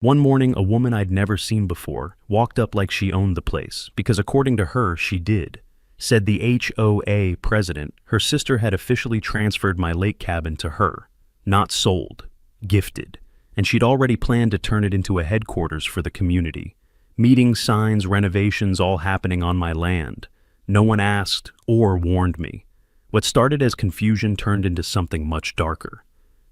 One morning, a woman I'd never seen before walked up like she owned the place, because according to her, she did. Said the HOA president, her sister had officially transferred my lake cabin to her. Not sold, gifted. And she'd already planned to turn it into a headquarters for the community. Meetings, signs, renovations all happening on my land. No one asked or warned me. What started as confusion turned into something much darker.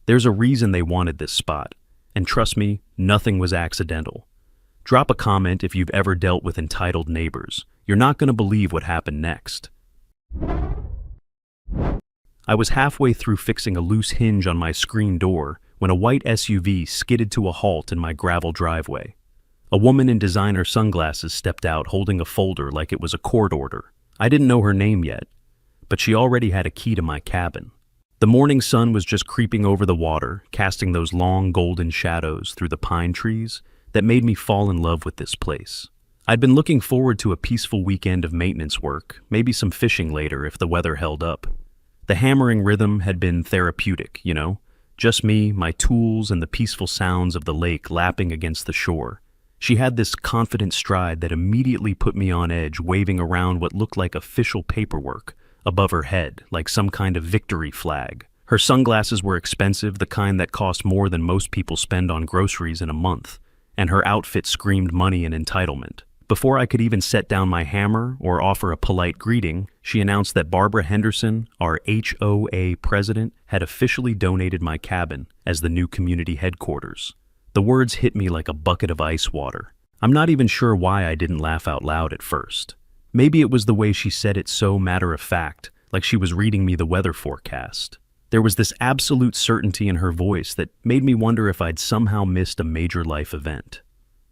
There's a reason they wanted this spot. And trust me, nothing was accidental. Drop a comment if you've ever dealt with entitled neighbors. You're not going to believe what happened next. I was halfway through fixing a loose hinge on my screen door when a white SUV skidded to a halt in my gravel driveway. A woman in designer sunglasses stepped out holding a folder like it was a court order. I didn't know her name yet, but she already had a key to my cabin. The morning sun was just creeping over the water, casting those long golden shadows through the pine trees that made me fall in love with this place. I'd been looking forward to a peaceful weekend of maintenance work, maybe some fishing later if the weather held up. The hammering rhythm had been therapeutic, just me, my tools, and the peaceful sounds of the lake lapping against the shore. She had this confident stride that immediately put me on edge, waving around what looked like official paperwork above her head, like some kind of victory flag. Her sunglasses were expensive, the kind that cost more than most people spend on groceries in a month, and her outfit screamed money and entitlement. Before I could even set down my hammer or offer a polite greeting, she announced that Barbara Henderson, our HOA president, had officially donated my cabin as the new community headquarters. The words hit me like a bucket of ice water. I'm not even sure why I didn't laugh out loud at first. Maybe it was the way she said it so matter-of-fact, like she was reading me the weather forecast. There was this absolute certainty in her voice that made me wonder if I'd somehow missed a major life event.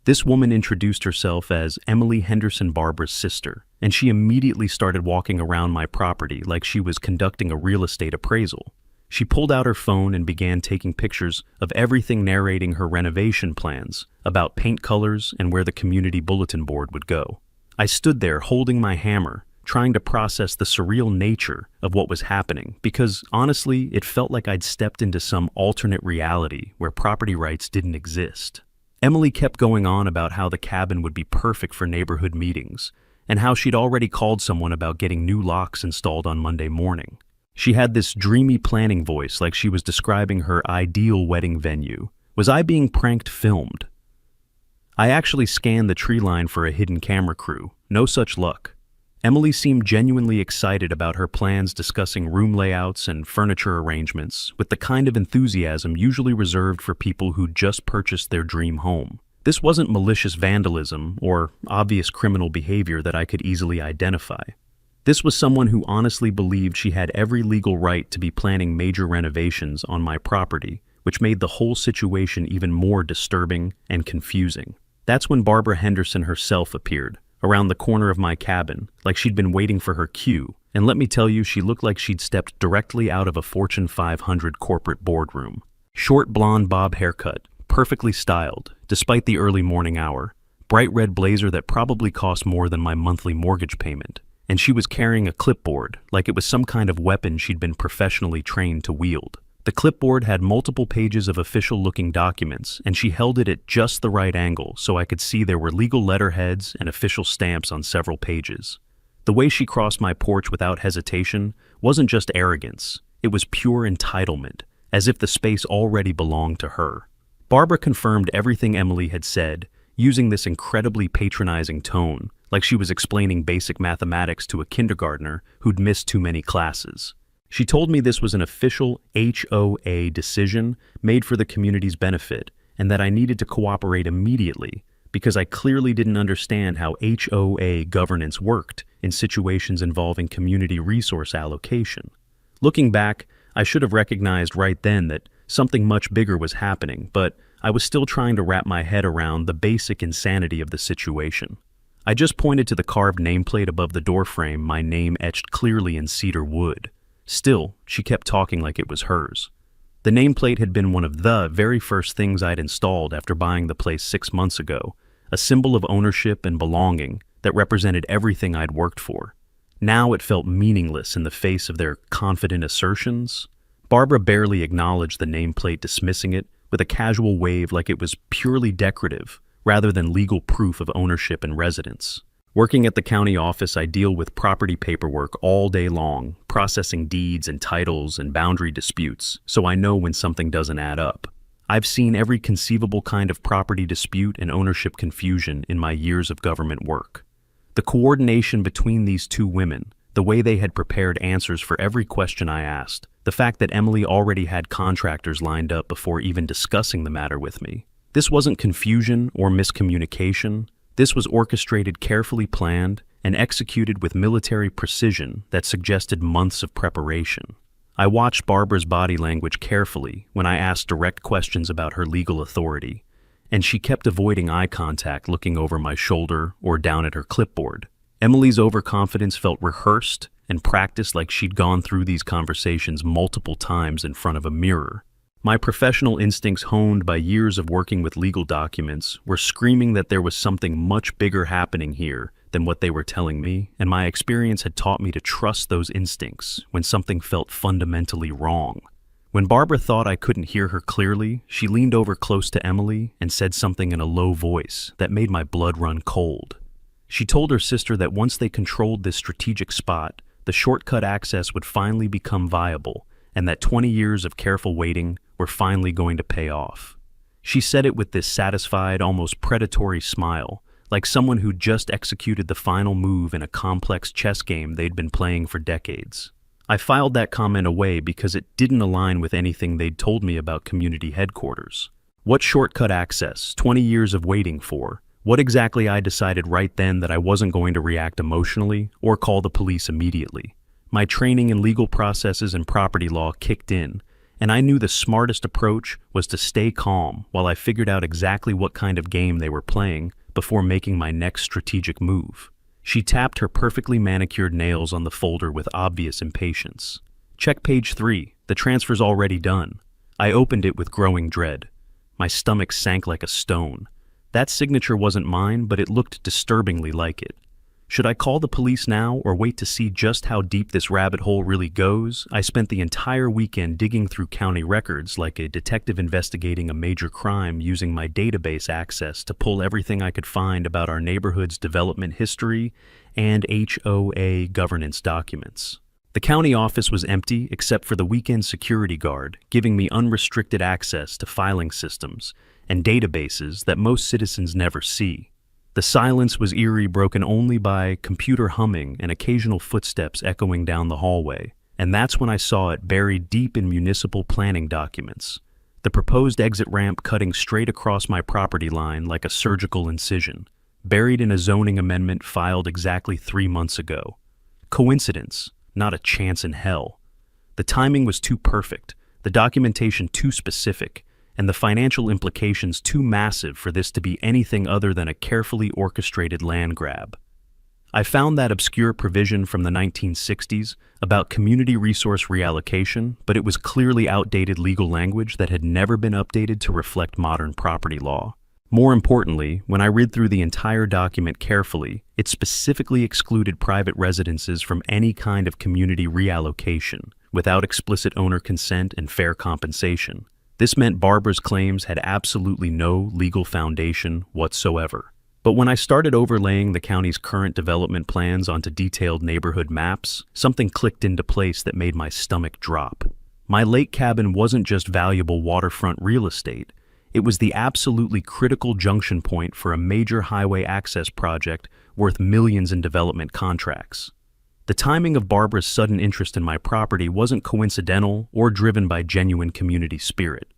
This woman introduced herself as Emily Henderson, Barbara's sister, and she immediately started walking around my property like she was conducting a real estate appraisal. She pulled out her phone and began taking pictures of everything, narrating her renovation plans, about paint colors and where the community bulletin board would go. I stood there holding my hammer, trying to process the surreal nature of what was happening, because honestly, it felt like I'd stepped into some alternate reality where property rights didn't exist. Emily kept going on about how the cabin would be perfect for neighborhood meetings, and how she'd already called someone about getting new locks installed on Monday morning. She had this dreamy planning voice like she was describing her ideal wedding venue. Was I being pranked filmed? I actually scanned the tree line for a hidden camera crew. No such luck. Emily seemed genuinely excited about her plans, discussing room layouts and furniture arrangements with the kind of enthusiasm usually reserved for people who'd just purchased their dream home. This wasn't malicious vandalism or obvious criminal behavior that I could easily identify. This was someone who honestly believed she had every legal right to be planning major renovations on my property, which made the whole situation even more disturbing and confusing. That's when Barbara Henderson herself appeared, around the corner of my cabin, like she'd been waiting for her cue, and let me tell you, she looked like she'd stepped directly out of a Fortune 500 corporate boardroom. Short blonde bob haircut, perfectly styled, despite the early morning hour, bright red blazer that probably cost more than my monthly mortgage payment, and she was carrying a clipboard, like it was some kind of weapon she'd been professionally trained to wield. The clipboard had multiple pages of official-looking documents, and she held it at just the right angle so I could see there were legal letterheads and official stamps on several pages. The way she crossed my porch without hesitation wasn't just arrogance, it was pure entitlement, as if the space already belonged to her. Barbara confirmed everything Emily had said, using this incredibly patronizing tone, like she was explaining basic mathematics to a kindergartner who'd missed too many classes. She told me this was an official HOA decision made for the community's benefit, and that I needed to cooperate immediately because I clearly didn't understand how HOA governance worked in situations involving community resource allocation. Looking back, I should have recognized right then that something much bigger was happening, but I was still trying to wrap my head around the basic insanity of the situation. I just pointed to the carved nameplate above the doorframe, my name etched clearly in cedar wood. Still, she kept talking like it was hers. The nameplate had been one of the very first things I'd installed after buying the place 6 months ago, a symbol of ownership and belonging that represented everything I'd worked for. Now it felt meaningless in the face of their confident assertions. Barbara barely acknowledged the nameplate, dismissing it with a casual wave like it was purely decorative, rather than legal proof of ownership and residence. Working at the county office, I deal with property paperwork all day long, processing deeds and titles and boundary disputes, so I know when something doesn't add up. I've seen every conceivable kind of property dispute and ownership confusion in my years of government work. The coordination between these two women, the way they had prepared answers for every question I asked, the fact that Emily already had contractors lined up before even discussing the matter with me. This wasn't confusion or miscommunication. This was orchestrated, carefully planned, and executed with military precision that suggested months of preparation. I watched Barbara's body language carefully when I asked direct questions about her legal authority, and she kept avoiding eye contact, looking over my shoulder or down at her clipboard. Emily's overconfidence felt rehearsed and practiced, like she'd gone through these conversations multiple times in front of a mirror. My professional instincts, honed by years of working with legal documents, were screaming that there was something much bigger happening here than what they were telling me, and my experience had taught me to trust those instincts when something felt fundamentally wrong. When Barbara thought I couldn't hear her clearly, she leaned over close to Emily and said something in a low voice that made my blood run cold. She told her sister that once they controlled this strategic spot, the shortcut access would finally become viable, and that 20 years of careful waiting were finally going to pay off. She said it with this satisfied, almost predatory smile, like someone who'd just executed the final move in a complex chess game they'd been playing for decades. I filed that comment away because it didn't align with anything they'd told me about community headquarters. What shortcut access, 20 years of waiting for? What exactly? I decided right then that I wasn't going to react emotionally or call the police immediately. My training in legal processes and property law kicked in, and I knew the smartest approach was to stay calm while I figured out exactly what kind of game they were playing before making my next strategic move. She tapped her perfectly manicured nails on the folder with obvious impatience. Check page 3. The transfer's already done. I opened it with growing dread. My stomach sank like a stone. That signature wasn't mine, but it looked disturbingly like it. Should I call the police now or wait to see just how deep this rabbit hole really goes? I spent the entire weekend digging through county records like a detective investigating a major crime, using my database access to pull everything I could find about our neighborhood's development history and HOA governance documents. The county office was empty except for the weekend security guard, giving me unrestricted access to filing systems and databases that most citizens never see. The silence was eerie, broken only by computer humming and occasional footsteps echoing down the hallway. And that's when I saw it, buried deep in municipal planning documents. The proposed exit ramp cutting straight across my property line like a surgical incision, buried in a zoning amendment filed exactly 3 months ago. Coincidence? Not a chance in hell. The timing was too perfect, the documentation too specific, and the financial implications too massive for this to be anything other than a carefully orchestrated land grab. I found that obscure provision from the 1960s about community resource reallocation, but it was clearly outdated legal language that had never been updated to reflect modern property law. More importantly, when I read through the entire document carefully, it specifically excluded private residences from any kind of community reallocation, without explicit owner consent and fair compensation. This meant Barbara's claims had absolutely no legal foundation whatsoever. But when I started overlaying the county's current development plans onto detailed neighborhood maps, something clicked into place that made my stomach drop. My lake cabin wasn't just valuable waterfront real estate. It was the absolutely critical junction point for a major highway access project worth millions in development contracts. The timing of Barbara's sudden interest in my property wasn't coincidental or driven by genuine community spirit.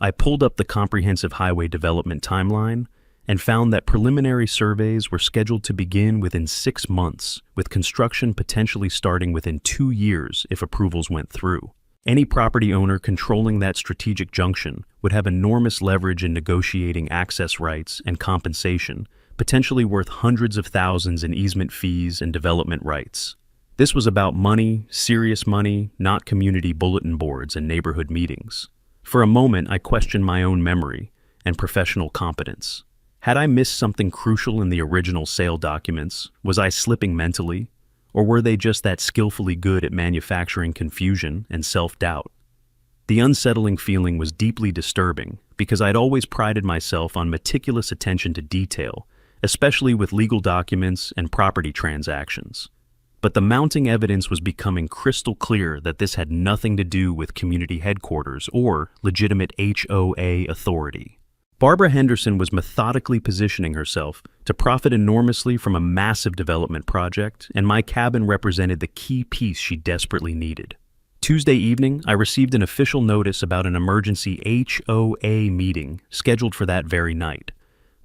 I pulled up the comprehensive highway development timeline and found that preliminary surveys were scheduled to begin within 6 months, with construction potentially starting within 2 years if approvals went through. Any property owner controlling that strategic junction would have enormous leverage in negotiating access rights and compensation, potentially worth hundreds of thousands in easement fees and development rights. This was about money, serious money, not community bulletin boards and neighborhood meetings. For a moment, I questioned my own memory and professional competence. Had I missed something crucial in the original sale documents? Was I slipping mentally? Or were they just that skillfully good at manufacturing confusion and self-doubt? The unsettling feeling was deeply disturbing because I'd always prided myself on meticulous attention to detail, especially with legal documents and property transactions. But the mounting evidence was becoming crystal clear that this had nothing to do with community headquarters or legitimate HOA authority. Barbara Henderson was methodically positioning herself to profit enormously from a massive development project, and my cabin represented the key piece she desperately needed. Tuesday evening, I received an official notice about an emergency HOA meeting scheduled for that very night.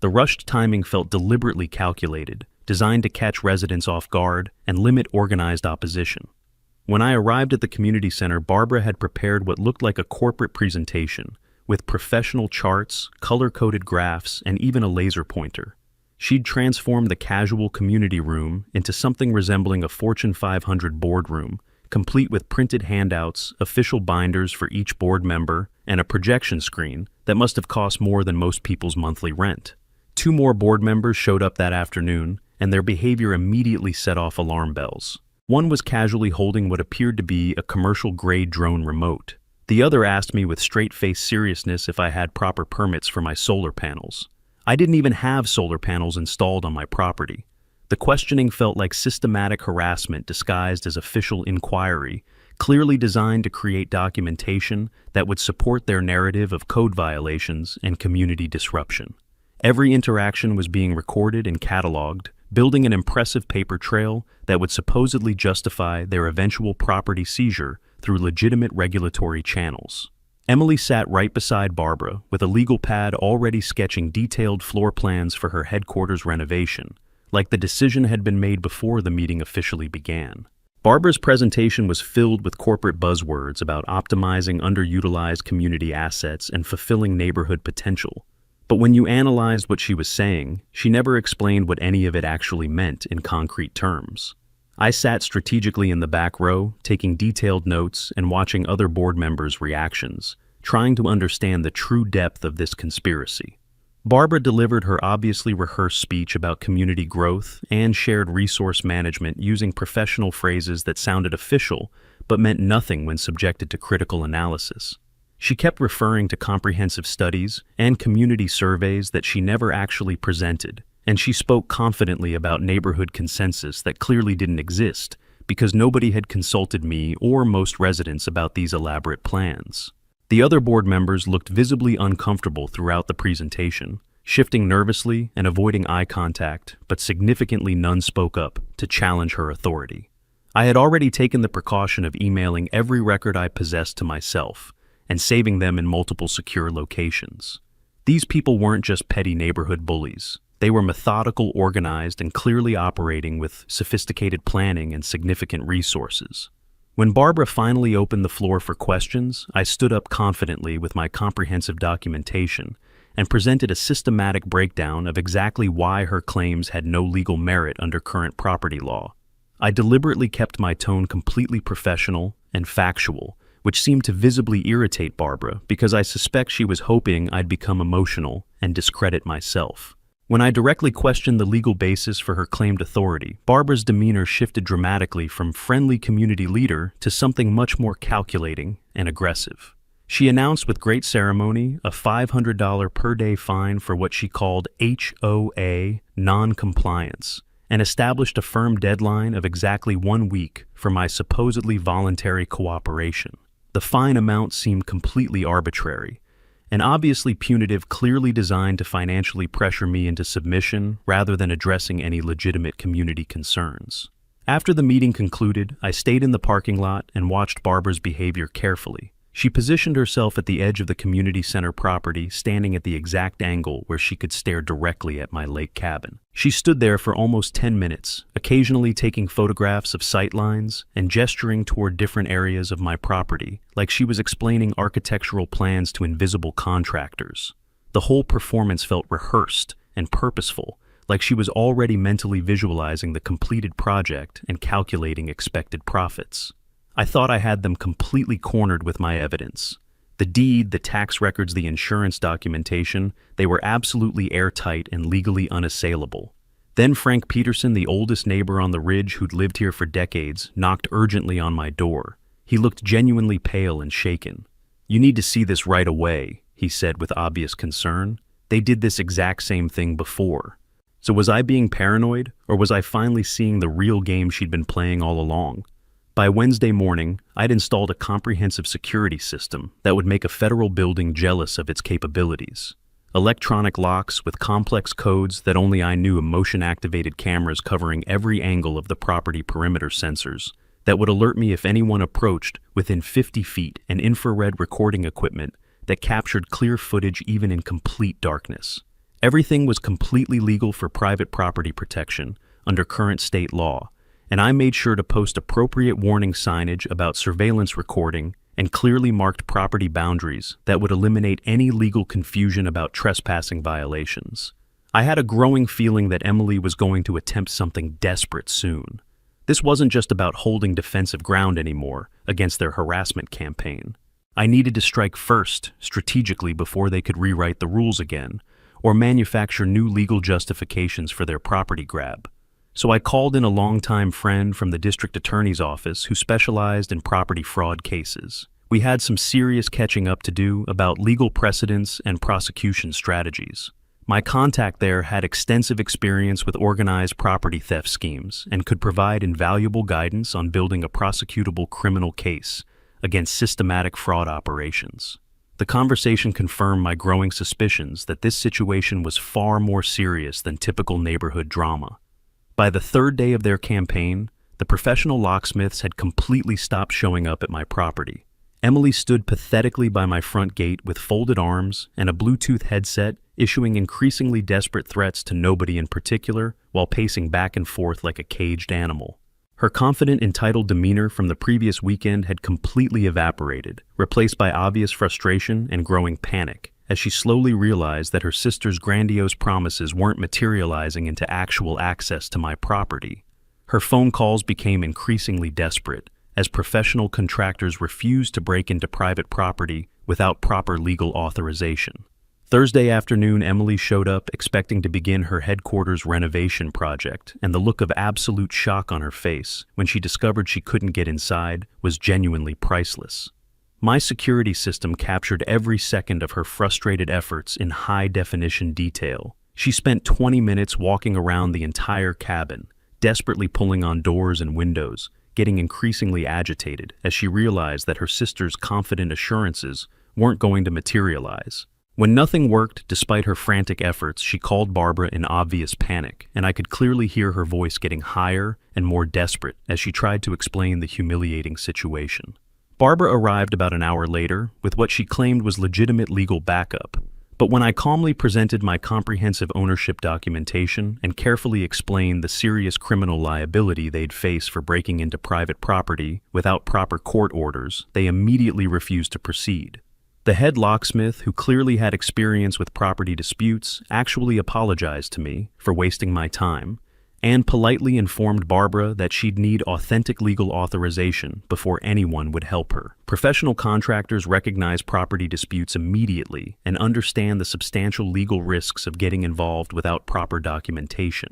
The rushed timing felt deliberately calculated, designed to catch residents off guard and limit organized opposition. When I arrived at the community center, Barbara had prepared what looked like a corporate presentation, with professional charts, color-coded graphs, and even a laser pointer. She'd transformed the casual community room into something resembling a Fortune 500 boardroom, complete with printed handouts, official binders for each board member, and a projection screen that must have cost more than most people's monthly rent. 2 more board members showed up that afternoon, and their behavior immediately set off alarm bells. One was casually holding what appeared to be a commercial-grade drone remote. The other asked me with straight-faced seriousness if I had proper permits for my solar panels. I didn't even have solar panels installed on my property. The questioning felt like systematic harassment disguised as official inquiry, clearly designed to create documentation that would support their narrative of code violations and community disruption. Every interaction was being recorded and cataloged, building an impressive paper trail that would supposedly justify their eventual property seizure through legitimate regulatory channels. Emily sat right beside Barbara, with a legal pad already sketching detailed floor plans for her headquarters renovation, like the decision had been made before the meeting officially began. Barbara's presentation was filled with corporate buzzwords about optimizing underutilized community assets and fulfilling neighborhood potential. But when you analyzed what she was saying, she never explained what any of it actually meant in concrete terms. I sat strategically in the back row, taking detailed notes and watching other board members' reactions, trying to understand the true depth of this conspiracy. Barbara delivered her obviously rehearsed speech about community growth and shared resource management using professional phrases that sounded official but meant nothing when subjected to critical analysis. She kept referring to comprehensive studies and community surveys that she never actually presented, and she spoke confidently about neighborhood consensus that clearly didn't exist because nobody had consulted me or most residents about these elaborate plans. The other board members looked visibly uncomfortable throughout the presentation, shifting nervously and avoiding eye contact, but significantly none spoke up to challenge her authority. I had already taken the precaution of emailing every record I possessed to myself and saving them in multiple secure locations. These people weren't just petty neighborhood bullies. They were methodical, organized, and clearly operating with sophisticated planning and significant resources. When Barbara finally opened the floor for questions, I stood up confidently with my comprehensive documentation and presented a systematic breakdown of exactly why her claims had no legal merit under current property law. I deliberately kept my tone completely professional and factual, which seemed to visibly irritate Barbara because I suspect she was hoping I'd become emotional and discredit myself. When I directly questioned the legal basis for her claimed authority, Barbara's demeanor shifted dramatically from friendly community leader to something much more calculating and aggressive. She announced with great ceremony a $500 per day fine for what she called HOA non-compliance, and established a firm deadline of exactly 1 week for my supposedly voluntary cooperation. The fine amount seemed completely arbitrary, and obviously punitive, clearly designed to financially pressure me into submission rather than addressing any legitimate community concerns. After the meeting concluded, I stayed in the parking lot and watched Barbara's behavior carefully. She positioned herself at the edge of the community center property, standing at the exact angle where she could stare directly at my lake cabin. She stood there for almost 10 minutes, occasionally taking photographs of sightlines and gesturing toward different areas of my property, like she was explaining architectural plans to invisible contractors. The whole performance felt rehearsed and purposeful, like she was already mentally visualizing the completed project and calculating expected profits. I thought I had them completely cornered with my evidence. The deed, the tax records, the insurance documentation, they were absolutely airtight and legally unassailable. Then Frank Peterson, the oldest neighbor on the ridge who'd lived here for decades, knocked urgently on my door. He looked genuinely pale and shaken. "You need to see this right away," he said with obvious concern. "They did this exact same thing before." So was I being paranoid, or was I finally seeing the real game she'd been playing all along? By Wednesday morning, I'd installed a comprehensive security system that would make a federal building jealous of its capabilities. Electronic locks with complex codes that only I knew, motion-activated cameras covering every angle of the property perimeter sensors that would alert me if anyone approached within 50 feet, and infrared recording equipment that captured clear footage even in complete darkness. Everything was completely legal for private property protection under current state law, and I made sure to post appropriate warning signage about surveillance recording and clearly marked property boundaries that would eliminate any legal confusion about trespassing violations. I had a growing feeling that Emily was going to attempt something desperate soon. This wasn't just about holding defensive ground anymore against their harassment campaign. I needed to strike first, strategically, before they could rewrite the rules again, or manufacture new legal justifications for their property grab. So I called in a longtime friend from the district attorney's office who specialized in property fraud cases. We had some serious catching up to do about legal precedents and prosecution strategies. My contact there had extensive experience with organized property theft schemes and could provide invaluable guidance on building a prosecutable criminal case against systematic fraud operations. The conversation confirmed my growing suspicions that this situation was far more serious than typical neighborhood drama. By the third day of their campaign, the professional locksmiths had completely stopped showing up at my property. Emily stood pathetically by my front gate with folded arms and a Bluetooth headset, issuing increasingly desperate threats to nobody in particular while pacing back and forth like a caged animal. Her confident, entitled demeanor from the previous weekend had completely evaporated, replaced by obvious frustration and growing panic, as she slowly realized that her sister's grandiose promises weren't materializing into actual access to my property. Her phone calls became increasingly desperate, as professional contractors refused to break into private property without proper legal authorization. Thursday afternoon, Emily showed up expecting to begin her headquarters renovation project, and the look of absolute shock on her face when she discovered she couldn't get inside was genuinely priceless. My security system captured every second of her frustrated efforts in high-definition detail. She spent 20 minutes walking around the entire cabin, desperately pulling on doors and windows, getting increasingly agitated as she realized that her sister's confident assurances weren't going to materialize. When nothing worked despite her frantic efforts, she called Barbara in obvious panic, and I could clearly hear her voice getting higher and more desperate as she tried to explain the humiliating situation. Barbara arrived about an hour later with what she claimed was legitimate legal backup, but when I calmly presented my comprehensive ownership documentation and carefully explained the serious criminal liability they'd face for breaking into private property without proper court orders, they immediately refused to proceed. The head locksmith, who clearly had experience with property disputes, actually apologized to me for wasting my time and politely informed Barbara that she'd need authentic legal authorization before anyone would help her. Professional contractors recognize property disputes immediately and understand the substantial legal risks of getting involved without proper documentation.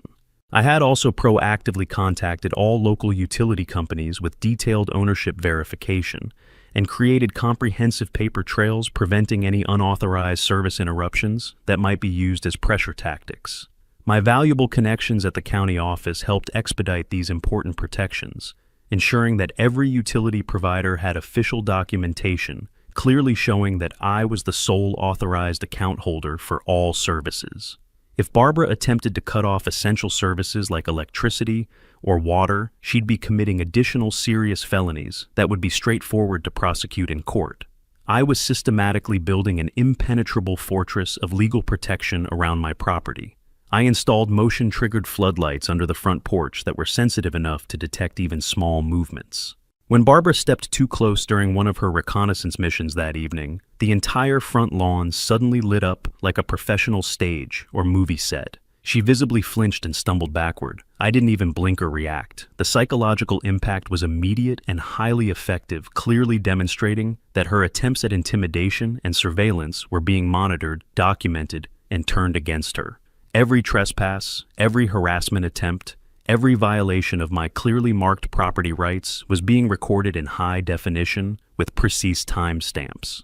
I had also proactively contacted all local utility companies with detailed ownership verification and created comprehensive paper trails preventing any unauthorized service interruptions that might be used as pressure tactics. My valuable connections at the county office helped expedite these important protections, ensuring that every utility provider had official documentation clearly showing that I was the sole authorized account holder for all services. If Barbara attempted to cut off essential services like electricity or water, she'd be committing additional serious felonies that would be straightforward to prosecute in court. I was systematically building an impenetrable fortress of legal protection around my property. I installed motion-triggered floodlights under the front porch that were sensitive enough to detect even small movements. When Barbara stepped too close during one of her reconnaissance missions that evening, the entire front lawn suddenly lit up like a professional stage or movie set. She visibly flinched and stumbled backward. I didn't even blink or react. The psychological impact was immediate and highly effective, clearly demonstrating that her attempts at intimidation and surveillance were being monitored, documented, and turned against her. Every trespass, every harassment attempt, every violation of my clearly marked property rights was being recorded in high definition with precise timestamps.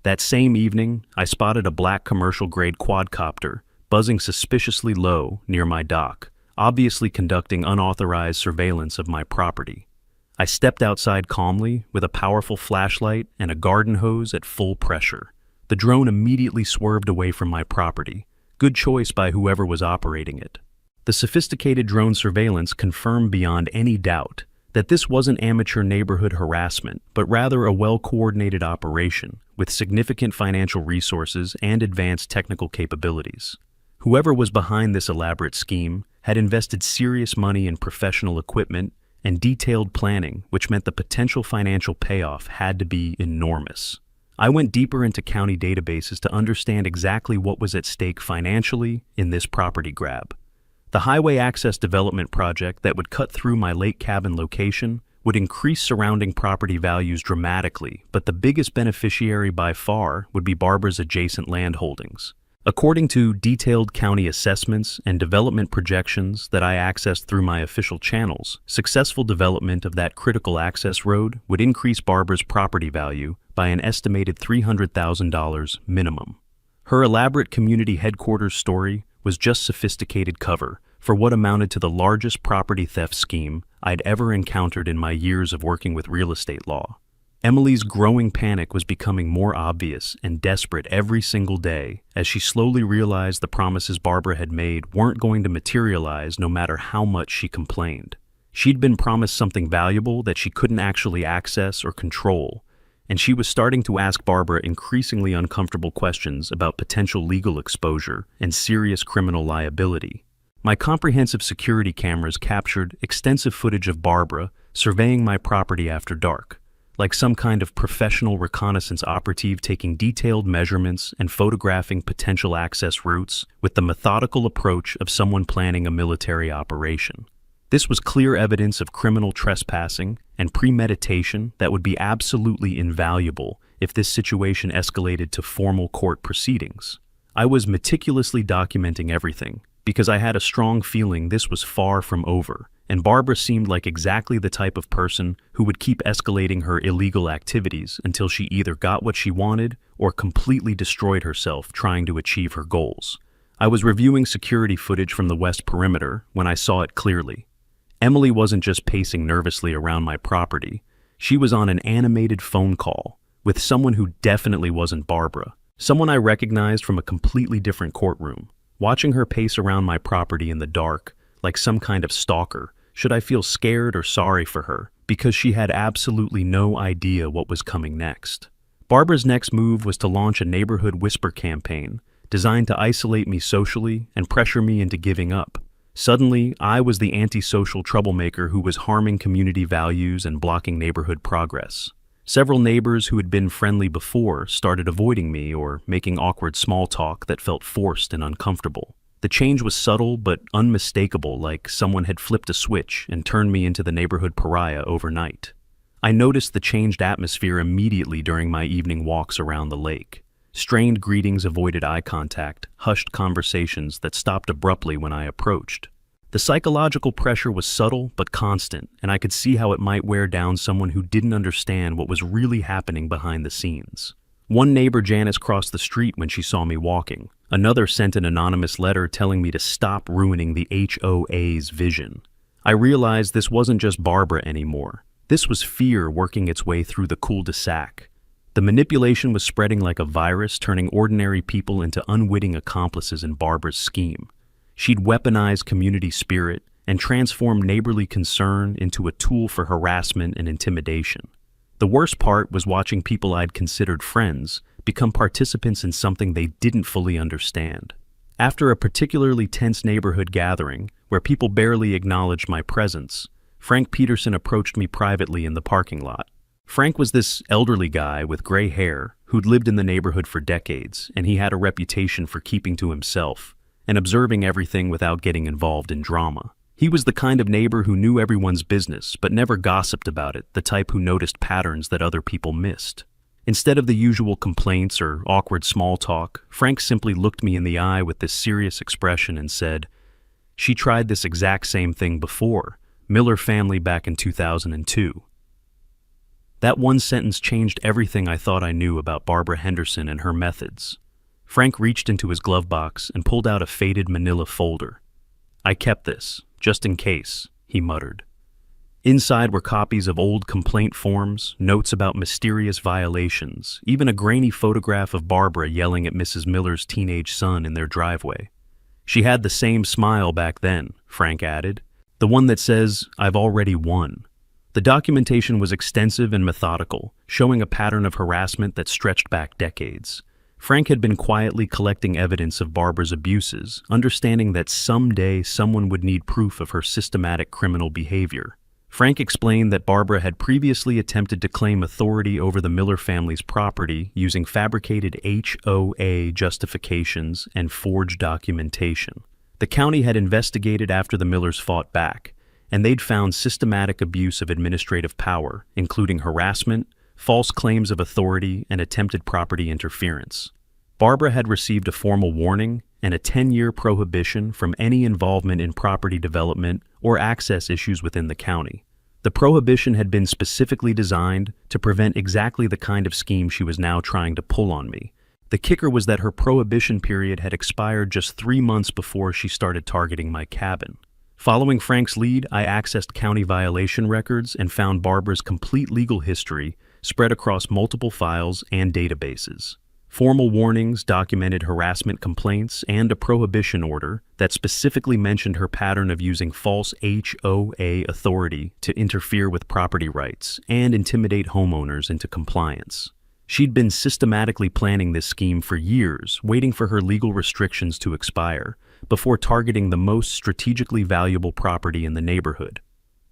That same evening, I spotted a black commercial-grade quadcopter buzzing suspiciously low near my dock, obviously conducting unauthorized surveillance of my property. I stepped outside calmly with a powerful flashlight and a garden hose at full pressure. The drone immediately swerved away from my property. Good choice by whoever was operating it. The sophisticated drone surveillance confirmed beyond any doubt that this wasn't amateur neighborhood harassment, but rather a well-coordinated operation with significant financial resources and advanced technical capabilities. Whoever was behind this elaborate scheme had invested serious money in professional equipment and detailed planning, which meant the potential financial payoff had to be enormous. I went deeper into county databases to understand exactly what was at stake financially in this property grab. The highway access development project that would cut through my lake cabin location would increase surrounding property values dramatically, but the biggest beneficiary by far would be Barbara's adjacent land holdings. According to detailed county assessments and development projections that I accessed through my official channels, successful development of that critical access road would increase Barbara's property value by an estimated $300,000 minimum. Her elaborate community headquarters story was just sophisticated cover for what amounted to the largest property theft scheme I'd ever encountered in my years of working with real estate law. Emily's growing panic was becoming more obvious and desperate every single day as she slowly realized the promises Barbara had made weren't going to materialize no matter how much she complained. She'd been promised something valuable that she couldn't actually access or control, and she was starting to ask Barbara increasingly uncomfortable questions about potential legal exposure and serious criminal liability. My comprehensive security cameras captured extensive footage of Barbara surveying my property after dark, like some kind of professional reconnaissance operative taking detailed measurements and photographing potential access routes with the methodical approach of someone planning a military operation. This was clear evidence of criminal trespassing and premeditation that would be absolutely invaluable if this situation escalated to formal court proceedings. I was meticulously documenting everything because I had a strong feeling this was far from over, and Barbara seemed like exactly the type of person who would keep escalating her illegal activities until she either got what she wanted or completely destroyed herself trying to achieve her goals. I was reviewing security footage from the west perimeter when I saw it clearly. Emily wasn't just pacing nervously around my property. She was on an animated phone call with someone who definitely wasn't Barbara, someone I recognized from a completely different courtroom. Watching her pace around my property in the dark, like some kind of stalker, should I feel scared or sorry for her, because she had absolutely no idea what was coming next. Barbara's next move was to launch a neighborhood whisper campaign, designed to isolate me socially and pressure me into giving up. Suddenly, I was the antisocial troublemaker who was harming community values and blocking neighborhood progress. Several neighbors who had been friendly before started avoiding me or making awkward small talk that felt forced and uncomfortable. The change was subtle but unmistakable, like someone had flipped a switch and turned me into the neighborhood pariah overnight. I noticed the changed atmosphere immediately during my evening walks around the lake. Strained greetings avoided eye contact, hushed conversations that stopped abruptly when I approached. The psychological pressure was subtle but constant, and I could see how it might wear down someone who didn't understand what was really happening behind the scenes. One neighbor, Janice, crossed the street when she saw me walking. Another sent an anonymous letter telling me to stop ruining the HOA's vision. I realized this wasn't just Barbara anymore. This was fear working its way through the cul-de-sac. The manipulation was spreading like a virus, turning ordinary people into unwitting accomplices in Barbara's scheme. She'd weaponized community spirit and transformed neighborly concern into a tool for harassment and intimidation. The worst part was watching people I'd considered friends become participants in something they didn't fully understand. After a particularly tense neighborhood gathering, where people barely acknowledged my presence, Frank Peterson approached me privately in the parking lot. Frank was this elderly guy with gray hair who'd lived in the neighborhood for decades, and he had a reputation for keeping to himself and observing everything without getting involved in drama. He was the kind of neighbor who knew everyone's business but never gossiped about it, the type who noticed patterns that other people missed. Instead of the usual complaints or awkward small talk, Frank simply looked me in the eye with this serious expression and said, "She tried this exact same thing before, Miller family back in 2002. That one sentence changed everything I thought I knew about Barbara Henderson and her methods. Frank reached into his glove box and pulled out a faded manila folder. "I kept this, just in case," he muttered. Inside were copies of old complaint forms, notes about mysterious violations, even a grainy photograph of Barbara yelling at Mrs. Miller's teenage son in their driveway. "She had the same smile back then," Frank added. "The one that says, 'I've already won.'" The documentation was extensive and methodical, showing a pattern of harassment that stretched back decades. Frank had been quietly collecting evidence of Barbara's abuses, understanding that someday someone would need proof of her systematic criminal behavior. Frank explained that Barbara had previously attempted to claim authority over the Miller family's property using fabricated HOA justifications and forged documentation. The county had investigated after the Millers fought back, and they'd found systematic abuse of administrative power, including harassment, false claims of authority, and attempted property interference. Barbara had received a formal warning and a 10-year prohibition from any involvement in property development or access issues within the county. The prohibition had been specifically designed to prevent exactly the kind of scheme she was now trying to pull on me. The kicker was that her prohibition period had expired just 3 months before she started targeting my cabin. Following Frank's lead, I accessed county violation records and found Barbara's complete legal history spread across multiple files and databases. Formal warnings, documented harassment complaints, and a prohibition order that specifically mentioned her pattern of using false HOA authority to interfere with property rights and intimidate homeowners into compliance. She'd been systematically planning this scheme for years, waiting for her legal restrictions to expire, before targeting the most strategically valuable property in the neighborhood.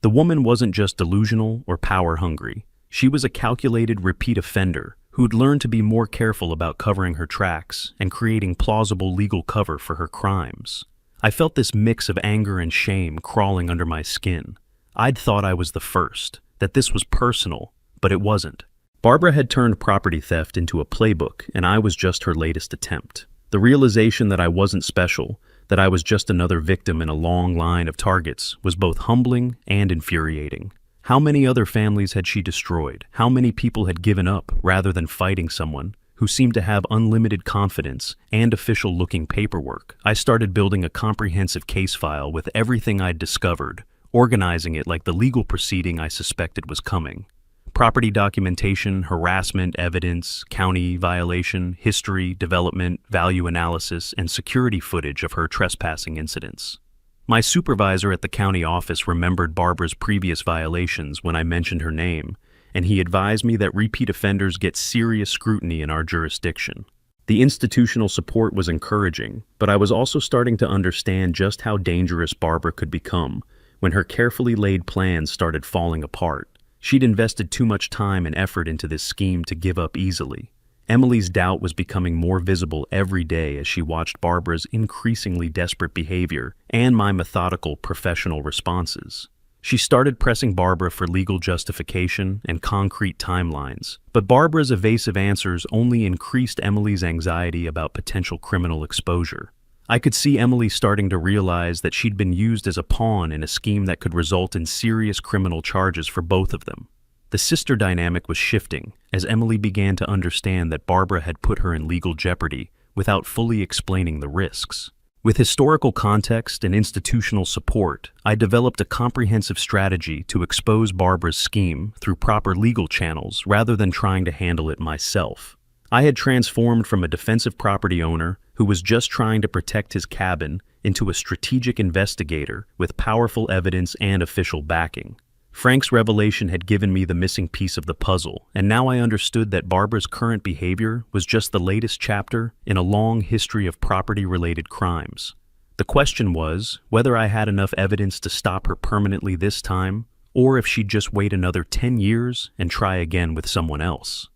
The woman wasn't just delusional or power-hungry. She was a calculated repeat offender who'd learned to be more careful about covering her tracks and creating plausible legal cover for her crimes. I felt this mix of anger and shame crawling under my skin. I'd thought I was the first, that this was personal, but it wasn't. Barbara had turned property theft into a playbook, and I was just her latest attempt. The realization that I wasn't special, that I was just another victim in a long line of targets, was both humbling and infuriating. How many other families had she destroyed? How many people had given up rather than fighting someone who seemed to have unlimited confidence and official-looking paperwork? I started building a comprehensive case file with everything I'd discovered, organizing it like the legal proceeding I suspected was coming. Property documentation, harassment, evidence, county violation, history, development, value analysis, and security footage of her trespassing incidents. My supervisor at the county office remembered Barbara's previous violations when I mentioned her name, and he advised me that repeat offenders get serious scrutiny in our jurisdiction. The institutional support was encouraging, but I was also starting to understand just how dangerous Barbara could become when her carefully laid plans started falling apart. She'd invested too much time and effort into this scheme to give up easily. Emily's doubt was becoming more visible every day as she watched Barbara's increasingly desperate behavior and my methodical professional responses. She started pressing Barbara for legal justification and concrete timelines, but Barbara's evasive answers only increased Emily's anxiety about potential criminal exposure. I could see Emily starting to realize that she'd been used as a pawn in a scheme that could result in serious criminal charges for both of them. The sister dynamic was shifting as Emily began to understand that Barbara had put her in legal jeopardy without fully explaining the risks. With historical context and institutional support, I developed a comprehensive strategy to expose Barbara's scheme through proper legal channels rather than trying to handle it myself. I had transformed from a defensive property owner who was just trying to protect his cabin into a strategic investigator with powerful evidence and official backing. Frank's revelation had given me the missing piece of the puzzle, and now I understood that Barbara's current behavior was just the latest chapter in a long history of property-related crimes. The question was whether I had enough evidence to stop her permanently this time, or if she'd just wait another 10 years and try again with someone else.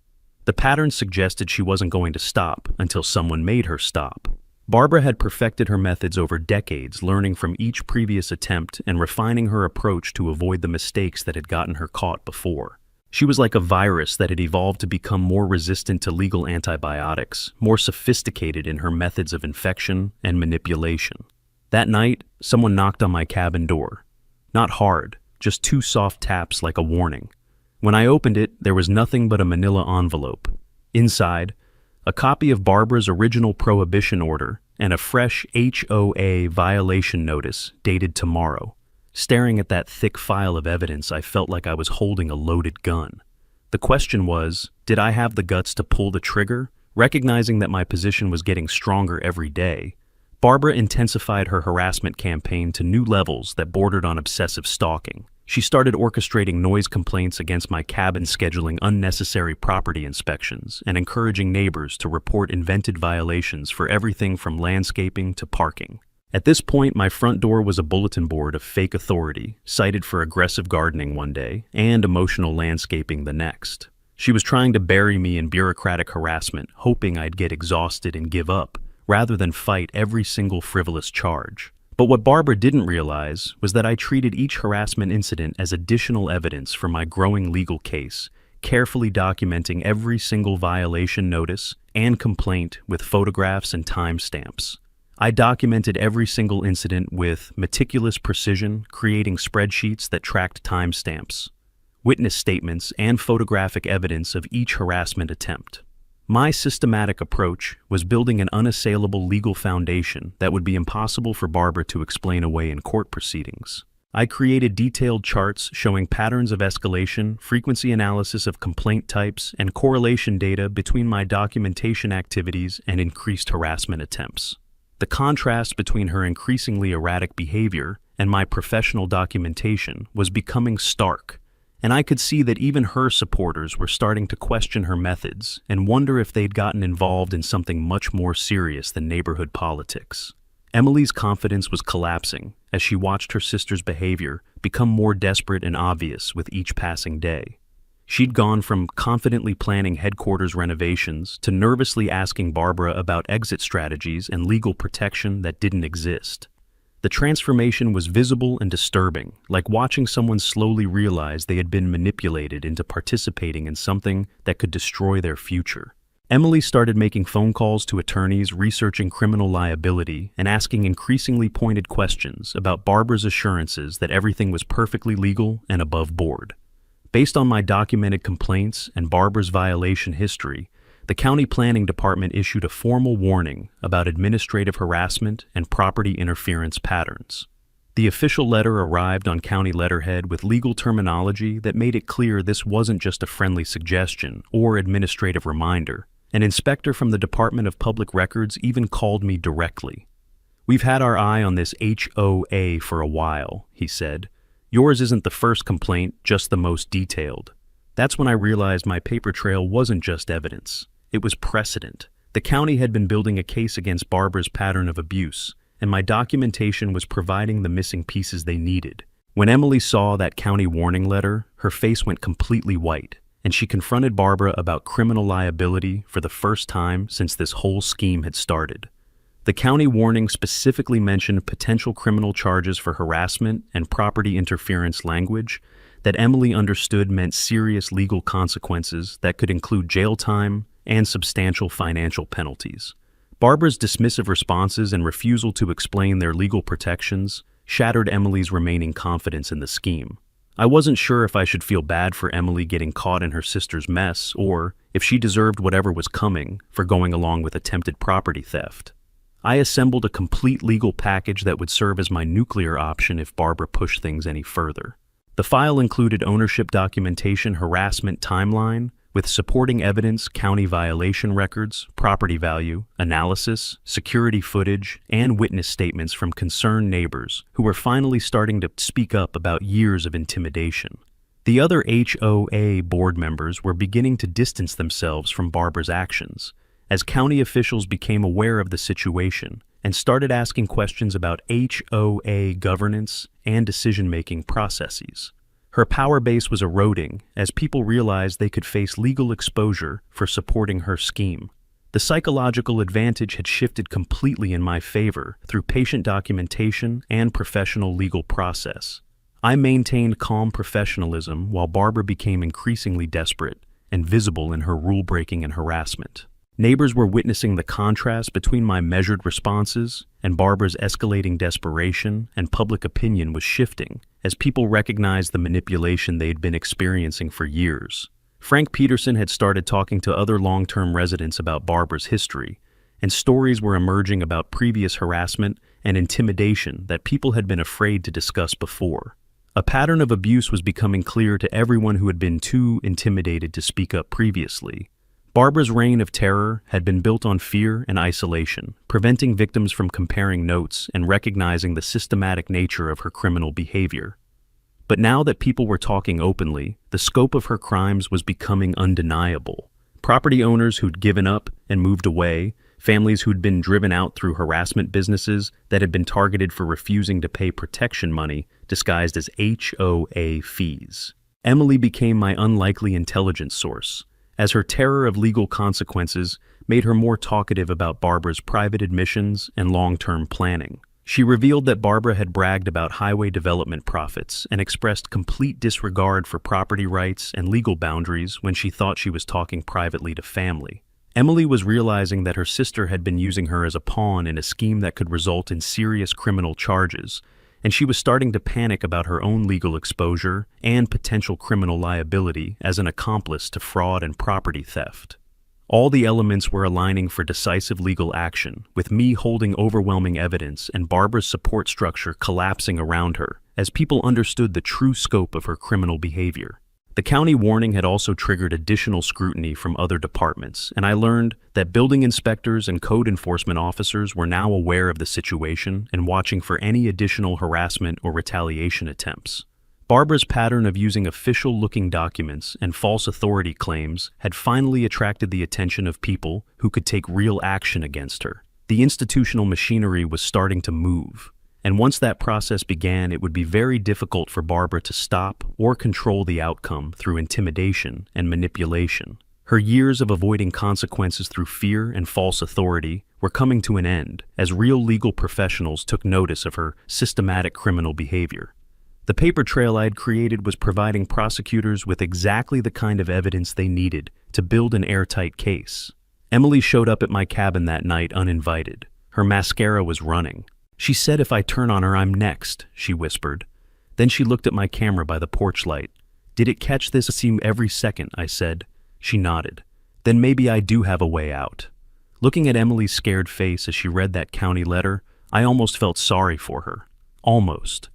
The pattern suggested she wasn't going to stop until someone made her stop. Barbara had perfected her methods over decades, learning from each previous attempt and refining her approach to avoid the mistakes that had gotten her caught before. She was like a virus that had evolved to become more resistant to legal antibiotics, more sophisticated in her methods of infection and manipulation. That night, someone knocked on my cabin door. Not hard, just 2 soft taps like a warning. When I opened it, there was nothing but a manila envelope. Inside, a copy of Barbara's original prohibition order and a fresh HOA violation notice dated tomorrow. Staring at that thick file of evidence, I felt like I was holding a loaded gun. The question was, did I have the guts to pull the trigger? Recognizing that my position was getting stronger every day, Barbara intensified her harassment campaign to new levels that bordered on obsessive stalking. She started orchestrating noise complaints against my cabin, scheduling unnecessary property inspections, and encouraging neighbors to report invented violations for everything from landscaping to parking. At this point, my front door was a bulletin board of fake authority, cited for aggressive gardening one day and emotional landscaping the next. She was trying to bury me in bureaucratic harassment, hoping I'd get exhausted and give up, rather than fight every single frivolous charge. But what Barbara didn't realize was that I treated each harassment incident as additional evidence for my growing legal case, carefully documenting every single violation notice and complaint with photographs and timestamps. I documented every single incident with meticulous precision, creating spreadsheets that tracked timestamps, witness statements, and photographic evidence of each harassment attempt. My systematic approach was building an unassailable legal foundation that would be impossible for Barbara to explain away in court proceedings. I created detailed charts showing patterns of escalation, frequency analysis of complaint types, and correlation data between my documentation activities and increased harassment attempts. The contrast between her increasingly erratic behavior and my professional documentation was becoming stark, and I could see that even her supporters were starting to question her methods and wonder if they'd gotten involved in something much more serious than neighborhood politics. Emily's confidence was collapsing as she watched her sister's behavior become more desperate and obvious with each passing day. She'd gone from confidently planning headquarters renovations to nervously asking Barbara about exit strategies and legal protection that didn't exist. The transformation was visible and disturbing, like watching someone slowly realize they had been manipulated into participating in something that could destroy their future. Emily started making phone calls to attorneys researching criminal liability and asking increasingly pointed questions about Barbara's assurances that everything was perfectly legal and above board. Based on my documented complaints and Barbara's violation history, the county planning department issued a formal warning about administrative harassment and property interference patterns. The official letter arrived on county letterhead with legal terminology that made it clear this wasn't just a friendly suggestion or administrative reminder. An inspector from the Department of Public Records even called me directly. "We've had our eye on this HOA for a while," he said. "Yours isn't the first complaint, just the most detailed." That's when I realized my paper trail wasn't just evidence. It was precedent. The county had been building a case against Barbara's pattern of abuse, and my documentation was providing the missing pieces they needed. When Emily saw that county warning letter, her face went completely white, and she confronted Barbara about criminal liability for the first time since this whole scheme had started. The county warning specifically mentioned potential criminal charges for harassment and property interference language that Emily understood meant serious legal consequences that could include jail time and substantial financial penalties. Barbara's dismissive responses and refusal to explain their legal protections shattered Emily's remaining confidence in the scheme. I wasn't sure if I should feel bad for Emily getting caught in her sister's mess or if she deserved whatever was coming for going along with attempted property theft. I assembled a complete legal package that would serve as my nuclear option if Barbara pushed things any further. The file included ownership documentation, harassment timeline, with supporting evidence, county violation records, property value, analysis, security footage, and witness statements from concerned neighbors who were finally starting to speak up about years of intimidation. The other HOA board members were beginning to distance themselves from Barbara's actions, as county officials became aware of the situation and started asking questions about HOA governance and decision-making processes. Her power base was eroding as people realized they could face legal exposure for supporting her scheme. The psychological advantage had shifted completely in my favor through patient documentation and professional legal process. I maintained calm professionalism while Barbara became increasingly desperate and visible in her rule-breaking and harassment. Neighbors were witnessing the contrast between my measured responses and Barbara's escalating desperation, and public opinion was shifting as people recognized the manipulation they'd been experiencing for years. Frank Peterson had started talking to other long-term residents about Barbara's history, and stories were emerging about previous harassment and intimidation that people had been afraid to discuss before. A pattern of abuse was becoming clear to everyone who had been too intimidated to speak up previously. Barbara's reign of terror had been built on fear and isolation, preventing victims from comparing notes and recognizing the systematic nature of her criminal behavior. But now that people were talking openly, the scope of her crimes was becoming undeniable. Property owners who'd given up and moved away, families who'd been driven out through harassment businesses that had been targeted for refusing to pay protection money disguised as HOA fees. Emily became my unlikely intelligence source, as her terror of legal consequences made her more talkative about Barbara's private admissions and long-term planning. She revealed that Barbara had bragged about highway development profits and expressed complete disregard for property rights and legal boundaries when she thought she was talking privately to family. Emily was realizing that her sister had been using her as a pawn in a scheme that could result in serious criminal charges, and she was starting to panic about her own legal exposure and potential criminal liability as an accomplice to fraud and property theft. All the elements were aligning for decisive legal action, with me holding overwhelming evidence and Barbara's support structure collapsing around her, as people understood the true scope of her criminal behavior. The county warning had also triggered additional scrutiny from other departments, and I learned that building inspectors and code enforcement officers were now aware of the situation and watching for any additional harassment or retaliation attempts. Barbara's pattern of using official-looking documents and false authority claims had finally attracted the attention of people who could take real action against her. The institutional machinery was starting to move, and once that process began, it would be very difficult for Barbara to stop or control the outcome through intimidation and manipulation. Her years of avoiding consequences through fear and false authority were coming to an end as real legal professionals took notice of her systematic criminal behavior. The paper trail I'd created was providing prosecutors with exactly the kind of evidence they needed to build an airtight case. Emily showed up at my cabin that night uninvited. Her mascara was running. "She said if I turn on her, I'm next," she whispered. Then she looked at my camera by the porch light. "Did it catch this scene every second?" I said. She nodded. "Then maybe I do have a way out." Looking at Emily's scared face as she read that county letter, I almost felt sorry for her. Almost.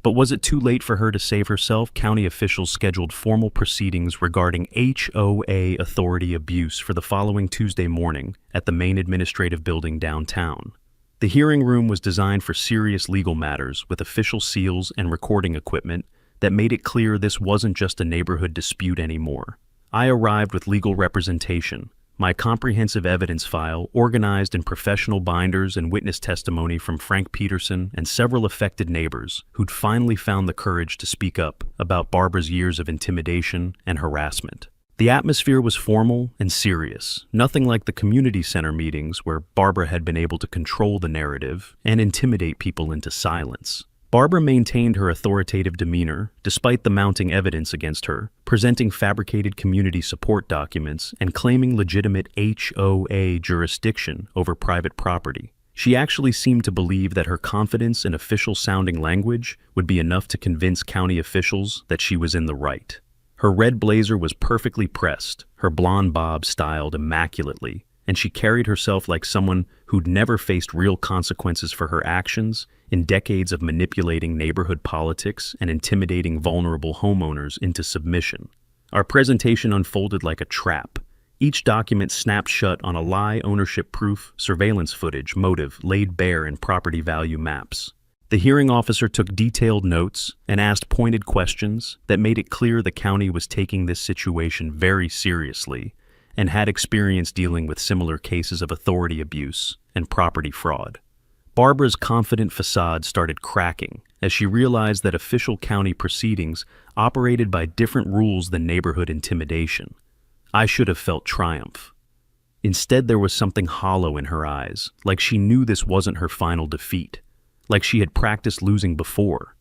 But was it too late for her to save herself? County officials scheduled formal proceedings regarding HOA authority abuse for the following Tuesday morning at the main administrative building downtown. The hearing room was designed for serious legal matters with official seals and recording equipment that made it clear this wasn't just a neighborhood dispute anymore. I arrived with legal representation, my comprehensive evidence file organized in professional binders and witness testimony from Frank Peterson and several affected neighbors who'd finally found the courage to speak up about Barbara's years of intimidation and harassment. The atmosphere was formal and serious, nothing like the community center meetings where Barbara had been able to control the narrative and intimidate people into silence. Barbara maintained her authoritative demeanor despite the mounting evidence against her, presenting fabricated community support documents and claiming legitimate HOA jurisdiction over private property. She actually seemed to believe that her confidence in official-sounding language would be enough to convince county officials that she was in the right. Her red blazer was perfectly pressed, her blonde bob styled immaculately, and she carried herself like someone who'd never faced real consequences for her actions in decades of manipulating neighborhood politics and intimidating vulnerable homeowners into submission. Our presentation unfolded like a trap. Each document snapped shut on a lie, ownership proof, surveillance footage, motive laid bare in property value maps. The hearing officer took detailed notes and asked pointed questions that made it clear the county was taking this situation very seriously and had experience dealing with similar cases of authority abuse and property fraud. Barbara's confident facade started cracking as she realized that official county proceedings operated by different rules than neighborhood intimidation. I should have felt triumph. Instead, there was something hollow in her eyes, like she knew this wasn't her final defeat, like she had practiced losing before.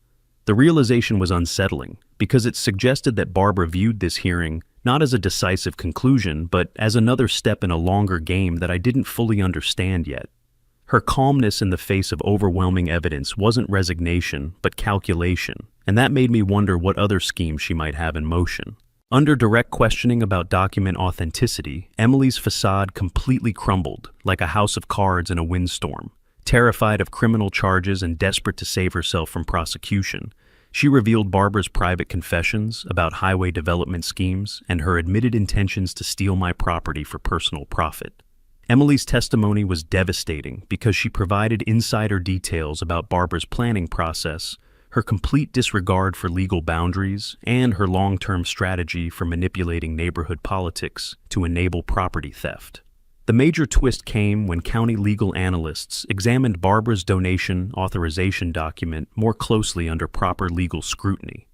The realization was unsettling because it suggested that Barbara viewed this hearing not as a decisive conclusion, but as another step in a longer game that I didn't fully understand yet. Her calmness in the face of overwhelming evidence wasn't resignation, but calculation, and that made me wonder what other schemes she might have in motion. Under direct questioning about document authenticity, Emily's facade completely crumbled, like a house of cards in a windstorm. Terrified of criminal charges and desperate to save herself from prosecution, she revealed Barbara's private confessions about highway development schemes and her admitted intentions to steal my property for personal profit. Emily's testimony was devastating because she provided insider details about Barbara's planning process, her complete disregard for legal boundaries, and her long-term strategy for manipulating neighborhood politics to enable property theft. The major twist came when county legal analysts examined Barbara's donation authorization document more closely under proper legal scrutiny.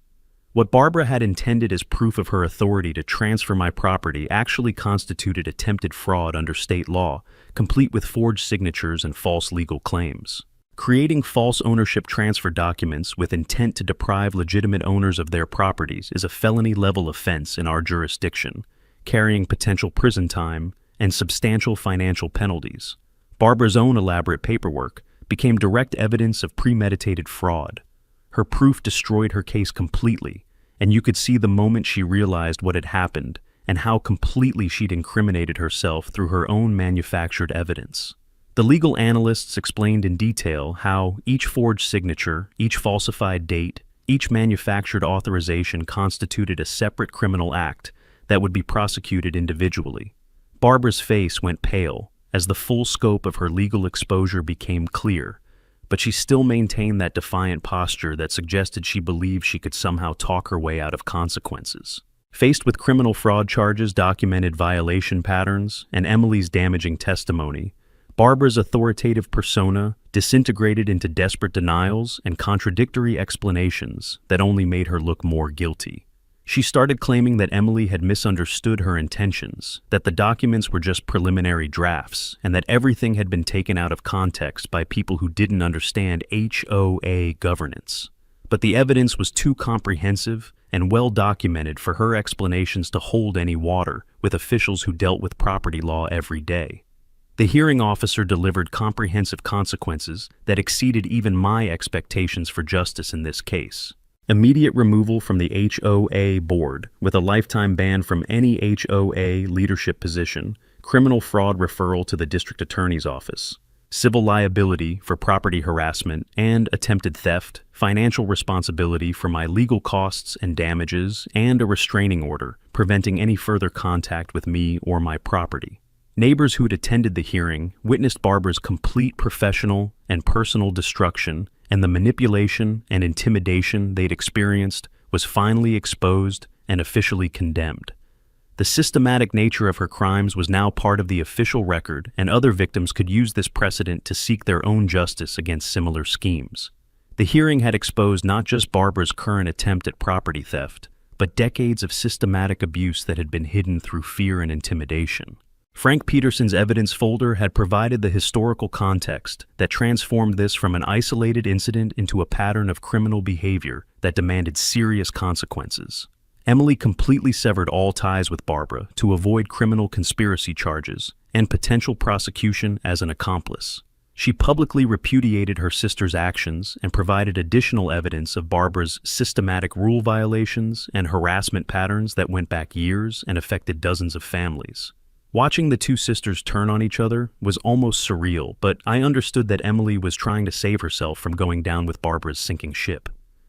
What Barbara had intended as proof of her authority to transfer my property actually constituted attempted fraud under state law, complete with forged signatures and false legal claims. Creating false ownership transfer documents with intent to deprive legitimate owners of their properties is a felony-level offense in our jurisdiction, carrying potential prison time and substantial financial penalties. Barbara's own elaborate paperwork became direct evidence of premeditated fraud. Her proof destroyed her case completely, and you could see the moment she realized what had happened and how completely she'd incriminated herself through her own manufactured evidence. The legal analysts explained in detail how each forged signature, each falsified date, each manufactured authorization constituted a separate criminal act that would be prosecuted individually. Barbara's face went pale as the full scope of her legal exposure became clear, but she still maintained that defiant posture that suggested she believed she could somehow talk her way out of consequences. Faced with criminal fraud charges, documented violation patterns, and Emily's damaging testimony, Barbara's authoritative persona disintegrated into desperate denials and contradictory explanations that only made her look more guilty. She started claiming that Emily had misunderstood her intentions, that the documents were just preliminary drafts, and that everything had been taken out of context by people who didn't understand HOA governance. But the evidence was too comprehensive and well documented for her explanations to hold any water with officials who dealt with property law every day. The hearing officer delivered comprehensive consequences that exceeded even my expectations for justice in this case. Immediate removal from the HOA board with a lifetime ban from any HOA leadership position, criminal fraud referral to the district attorney's office, civil liability for property harassment and attempted theft, financial responsibility for my legal costs and damages, and a restraining order preventing any further contact with me or my property. Neighbors who had attended the hearing witnessed Barbara's complete professional and personal destruction, and the manipulation and intimidation they'd experienced was finally exposed and officially condemned. The systematic nature of her crimes was now part of the official record, and other victims could use this precedent to seek their own justice against similar schemes. The hearing had exposed not just Barbara's current attempt at property theft, but decades of systematic abuse that had been hidden through fear and intimidation. Frank Peterson's evidence folder had provided the historical context that transformed this from an isolated incident into a pattern of criminal behavior that demanded serious consequences. Emily completely severed all ties with Barbara to avoid criminal conspiracy charges and potential prosecution as an accomplice. She publicly repudiated her sister's actions and provided additional evidence of Barbara's systematic rule violations and harassment patterns that went back years and affected dozens of families. Watching the two sisters turn on each other was almost surreal, but I understood that Emily was trying to save herself from going down with Barbara's sinking ship.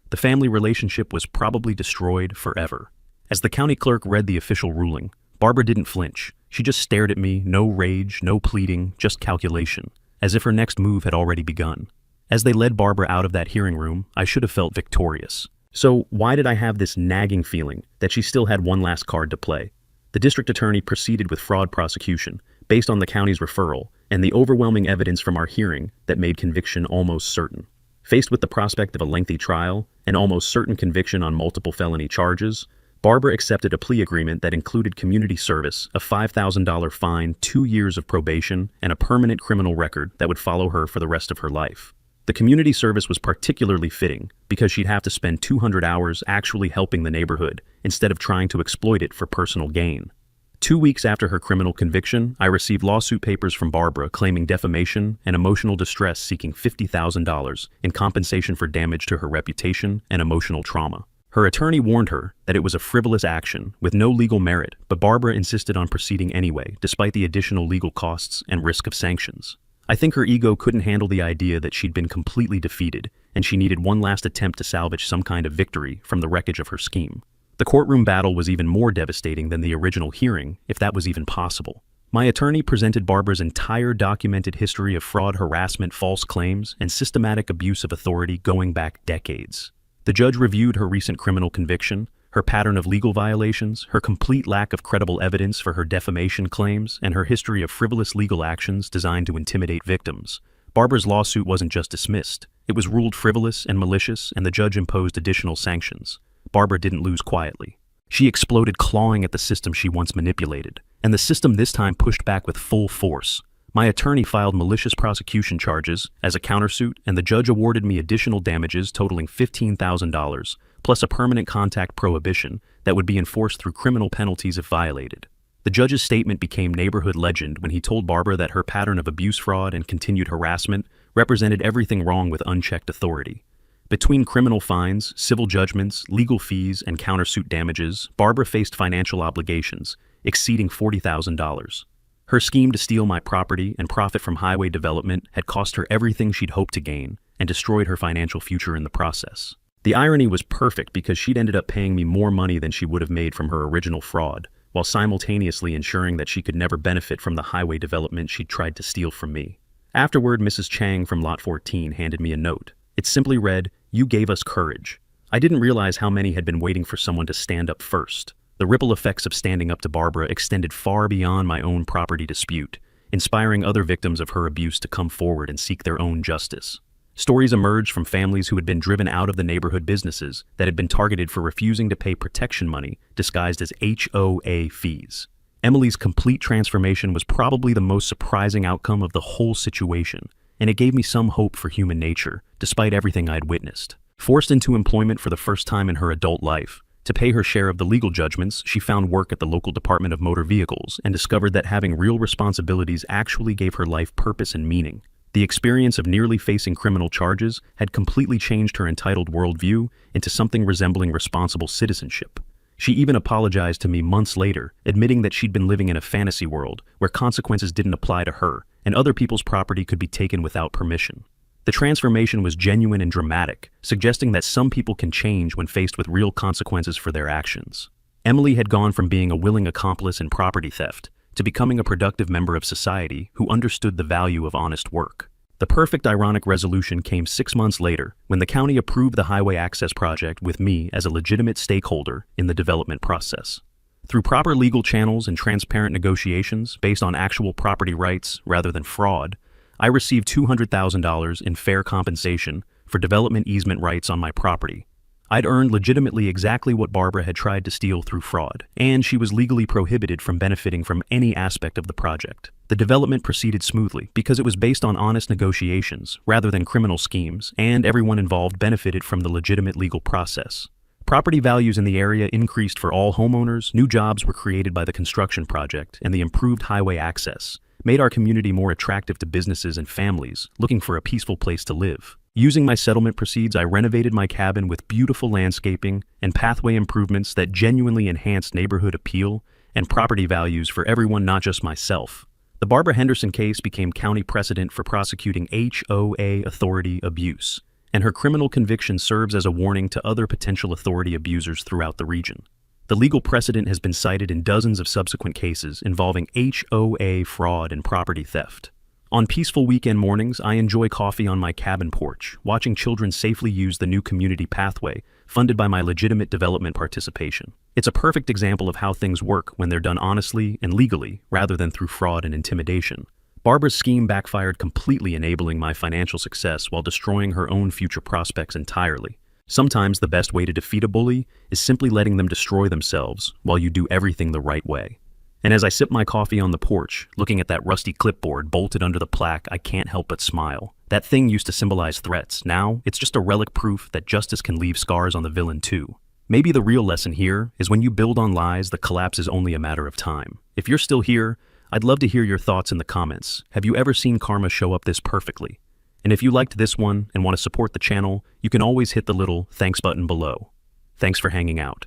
The family relationship was probably destroyed forever. As the county clerk read the official ruling, Barbara didn't flinch. She just stared at me, no rage, no pleading, just calculation, as if her next move had already begun. As they led Barbara out of that hearing room, I should have felt victorious. So why did I have this nagging feeling that she still had one last card to play? The district attorney proceeded with fraud prosecution based on the county's referral and the overwhelming evidence from our hearing that made conviction almost certain. Faced with the prospect of a lengthy trial and almost certain conviction on multiple felony charges, Barbara accepted a plea agreement that included community service, a $5,000 fine, 2 years of probation, and a permanent criminal record that would follow her for the rest of her life. The community service was particularly fitting because she'd have to spend 200 hours actually helping the neighborhood instead of trying to exploit it for personal gain. 2 weeks after her criminal conviction, I received lawsuit papers from Barbara claiming defamation and emotional distress, seeking $50,000 in compensation for damage to her reputation and emotional trauma. Her attorney warned her that it was a frivolous action with no legal merit, but Barbara insisted on proceeding anyway, despite the additional legal costs and risk of sanctions. I think her ego couldn't handle the idea that she'd been completely defeated, and she needed one last attempt to salvage some kind of victory from the wreckage of her scheme. The courtroom battle was even more devastating than the original hearing, if that was even possible. My attorney presented Barbara's entire documented history of fraud, harassment, false claims, and systematic abuse of authority going back decades. The judge reviewed her recent criminal conviction, her pattern of legal violations, her complete lack of credible evidence for her defamation claims, and her history of frivolous legal actions designed to intimidate victims. Barbara's lawsuit wasn't just dismissed. It was ruled frivolous and malicious, and the judge imposed additional sanctions. Barbara didn't lose quietly. She exploded, clawing at the system she once manipulated, and the system this time pushed back with full force. My attorney filed malicious prosecution charges as a countersuit, and the judge awarded me additional damages totaling $15,000, plus a permanent contact prohibition that would be enforced through criminal penalties if violated. The judge's statement became neighborhood legend when he told Barbara that her pattern of abuse, fraud, and continued harassment represented everything wrong with unchecked authority. Between criminal fines, civil judgments, legal fees, and countersuit damages, Barbara faced financial obligations exceeding $40,000. Her scheme to steal my property and profit from highway development had cost her everything she'd hoped to gain and destroyed her financial future in the process. The irony was perfect because she'd ended up paying me more money than she would have made from her original fraud, while simultaneously ensuring that she could never benefit from the highway development she'd tried to steal from me. Afterward, Mrs. Chang from Lot 14 handed me a note. It simply read, "You gave us courage." I didn't realize how many had been waiting for someone to stand up first. The ripple effects of standing up to Barbara extended far beyond my own property dispute, inspiring other victims of her abuse to come forward and seek their own justice. Stories emerged from families who had been driven out of the neighborhood businesses that had been targeted for refusing to pay protection money disguised as HOA fees. Emily's complete transformation was probably the most surprising outcome of the whole situation, and it gave me some hope for human nature, despite everything I'd witnessed. Forced into employment for the first time in her adult life, to pay her share of the legal judgments, she found work at the local Department of Motor Vehicles and discovered that having real responsibilities actually gave her life purpose and meaning. The experience of nearly facing criminal charges had completely changed her entitled worldview into something resembling responsible citizenship. She even apologized to me months later, admitting that she'd been living in a fantasy world where consequences didn't apply to her and other people's property could be taken without permission. The transformation was genuine and dramatic, suggesting that some people can change when faced with real consequences for their actions. Emily had gone from being a willing accomplice in property theft to becoming a productive member of society who understood the value of honest work. The perfect ironic resolution came 6 months later when the county approved the highway access project with me as a legitimate stakeholder in the development process. Through proper legal channels and transparent negotiations based on actual property rights rather than fraud, I received $200,000 in fair compensation for development easement rights on my property. I'd earned legitimately exactly what Barbara had tried to steal through fraud, and she was legally prohibited from benefiting from any aspect of the project. The development proceeded smoothly because it was based on honest negotiations rather than criminal schemes, and everyone involved benefited from the legitimate legal process. Property values in the area increased for all homeowners, new jobs were created by the construction project, and the improved highway access made our community more attractive to businesses and families looking for a peaceful place to live. Using my settlement proceeds, I renovated my cabin with beautiful landscaping and pathway improvements that genuinely enhanced neighborhood appeal and property values for everyone, not just myself. The Barbara Henderson case became county precedent for prosecuting HOA authority abuse, and her criminal conviction serves as a warning to other potential authority abusers throughout the region. The legal precedent has been cited in dozens of subsequent cases involving HOA fraud and property theft. On peaceful weekend mornings, I enjoy coffee on my cabin porch, watching children safely use the new community pathway funded by my legitimate development participation. It's a perfect example of how things work when they're done honestly and legally, rather than through fraud and intimidation. Barbara's scheme backfired, completely enabling my financial success while destroying her own future prospects entirely. Sometimes the best way to defeat a bully is simply letting them destroy themselves while you do everything the right way. And as I sip my coffee on the porch, looking at that rusty clipboard bolted under the plaque, I can't help but smile. That thing used to symbolize threats. Now, it's just a relic, proof that justice can leave scars on the villain too. Maybe the real lesson here is when you build on lies, the collapse is only a matter of time. If you're still here, I'd love to hear your thoughts in the comments. Have you ever seen karma show up this perfectly? And if you liked this one and want to support the channel, you can always hit the little thanks button below. Thanks for hanging out.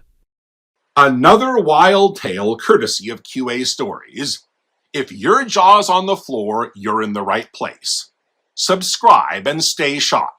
Another wild tale courtesy of QA Stories. If your jaw's on the floor, you're in the right place. Subscribe and stay sharp.